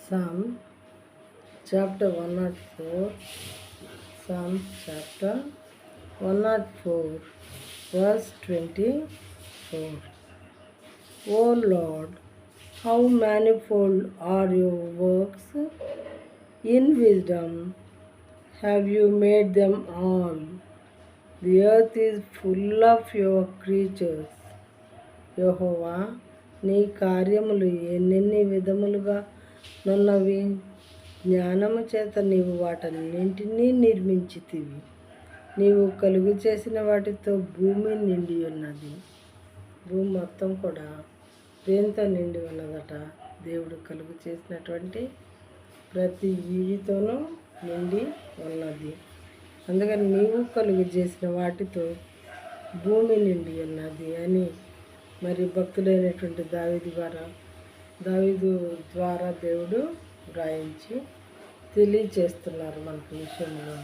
Psalm chapter 104, Psalm chapter 104, verse 24. O Lord, how manifold are your works! In wisdom have you made them all. The earth is full of your creatures. యెహోవా, నీ కార్యములు ఎన్నెన్ని విధములుగా నున్నవి. జ్ఞానము చేత నీవు వాటన్నింటినీ నిర్మించితివి. నీవు కలుగు చేసిన వాటితో భూమి నిండి ఉన్నది. భూమి మొత్తం కూడా దేంతో నిండి ఉన్నదట? దేవుడు కలుగు చేసినటువంటి ప్రతి జీవితోనూ నిండి ఉన్నది. అందుకని నీవు కలుగు చేసిన వాటితో భూమి నిండి ఉన్నది అని మరి భక్తుడైనటువంటి దావీదు ద్వారా దేవుడు వ్రాయించి తెలియచేస్తున్నారు మనకు విషయంలో.